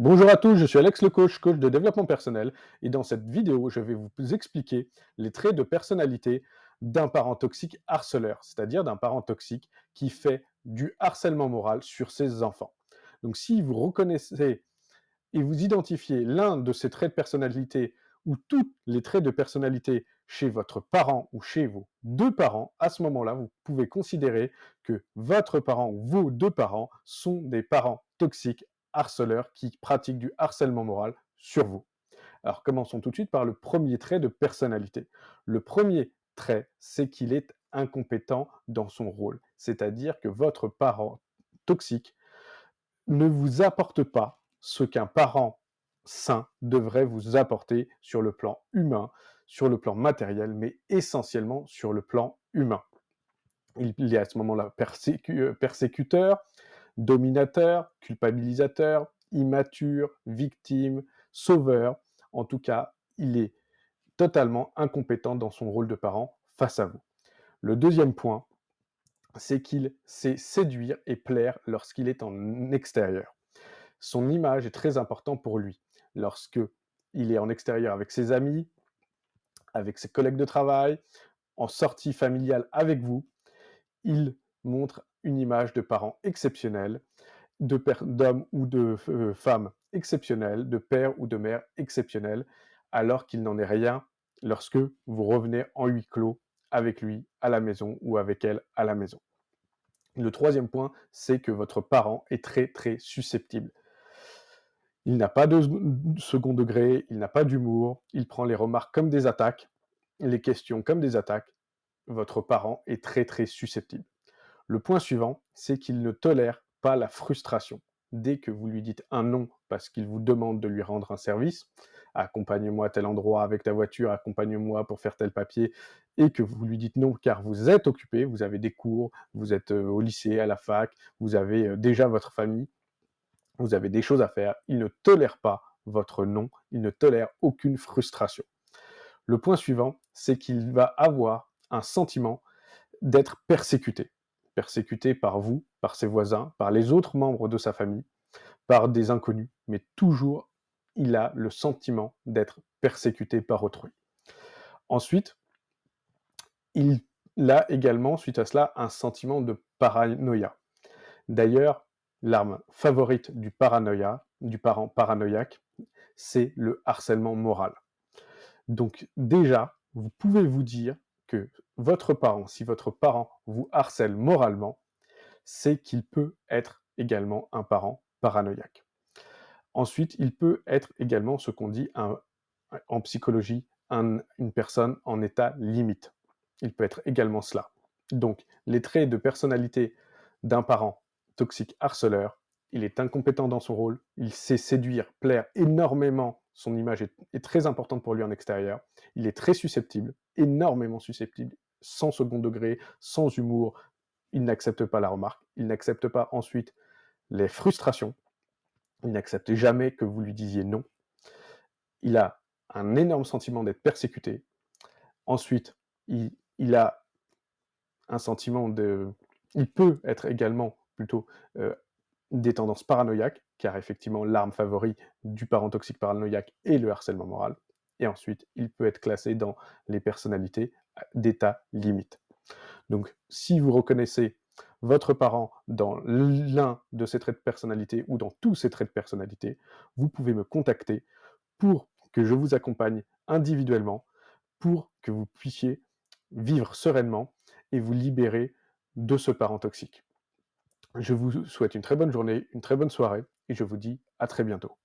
Bonjour à tous, je suis Alex le coach, coach de développement personnel, et dans cette vidéo, je vais vous expliquer les traits de personnalité d'un parent toxique harceleur, c'est-à-dire d'un parent toxique qui fait du harcèlement moral sur ses enfants. Donc si vous reconnaissez et vous identifiez l'un de ces traits de personnalité ou tous les traits de personnalité chez votre parent ou chez vos deux parents, à ce moment-là, vous pouvez considérer que votre parent ou vos deux parents sont des parents toxiques, harceleurs, qui pratiquent du harcèlement moral sur vous. Alors commençons tout de suite par le premier trait de personnalité. Le premier trait, c'est qu'il est incompétent dans son rôle. C'est-à-dire que votre parent toxique ne vous apporte pas ce qu'un parent sain devrait vous apporter sur le plan humain, sur le plan matériel, mais essentiellement sur le plan humain. Il est à ce moment-là persécuteur, dominateur, culpabilisateur, immature, victime, sauveur. En tout cas, il est totalement incompétent dans son rôle de parent face à vous. Le deuxième point, c'est qu'il sait séduire et plaire lorsqu'il est en extérieur. Son image est très importante pour lui. Lorsque il est en extérieur avec ses amis, avec ses collègues de travail, en sortie familiale avec vous, il montre une image de parent exceptionnel, d'homme ou de femme exceptionnel, de père ou de mère exceptionnel, alors qu'il n'en est rien lorsque vous revenez en huis clos avec lui à la maison ou avec elle à la maison. Le troisième point, c'est que votre parent est très très susceptible. Il n'a pas de second degré, il n'a pas d'humour, il prend les remarques comme des attaques, les questions comme des attaques. Votre parent est très très susceptible. Le point suivant, c'est qu'il ne tolère pas la frustration. Dès que vous lui dites un non parce qu'il vous demande de lui rendre un service, accompagne-moi à tel endroit avec ta voiture, accompagne-moi pour faire tel papier, et que vous lui dites non car vous êtes occupé, vous avez des cours, vous êtes au lycée, à la fac, vous avez déjà votre famille, vous avez des choses à faire, il ne tolère pas votre non, il ne tolère aucune frustration. Le point suivant, c'est qu'il va avoir un sentiment d'être persécuté. Persécuté par vous, par ses voisins, par les autres membres de sa famille, par des inconnus, mais toujours il a le sentiment d'être persécuté par autrui. Ensuite, il a également, suite à cela, un sentiment de paranoïa. D'ailleurs, l'arme favorite du paranoïa, du parent paranoïaque, c'est le harcèlement moral. Donc déjà, vous pouvez vous dire que votre parent, si votre parent vous harcèle moralement, c'est qu'il peut être également un parent paranoïaque. Ensuite, il peut être également ce qu'on dit en psychologie une personne en état limite. Il peut être également cela. Donc, les traits de personnalité d'un parent toxique harceleur, il est incompétent dans son rôle, il sait séduire, plaire énormément, son image est très importante pour lui en extérieur, il est très susceptible, énormément susceptible, sans second degré, sans humour, il n'accepte pas la remarque, il n'accepte pas ensuite les frustrations, il n'accepte jamais que vous lui disiez non, il a un énorme sentiment d'être persécuté, ensuite il a un sentiment de... Il peut être également plutôt des tendances paranoïaques, car effectivement l'arme favorite du parent toxique paranoïaque est le harcèlement moral, et ensuite il peut être classé dans les personnalités d'état limite. Donc si vous reconnaissez votre parent dans l'un de ces traits de personnalité ou dans tous ces traits de personnalité, vous pouvez me contacter pour que je vous accompagne individuellement, pour que vous puissiez vivre sereinement et vous libérer de ce parent toxique. Je vous souhaite une très bonne journée, une très bonne soirée et je vous dis à très bientôt.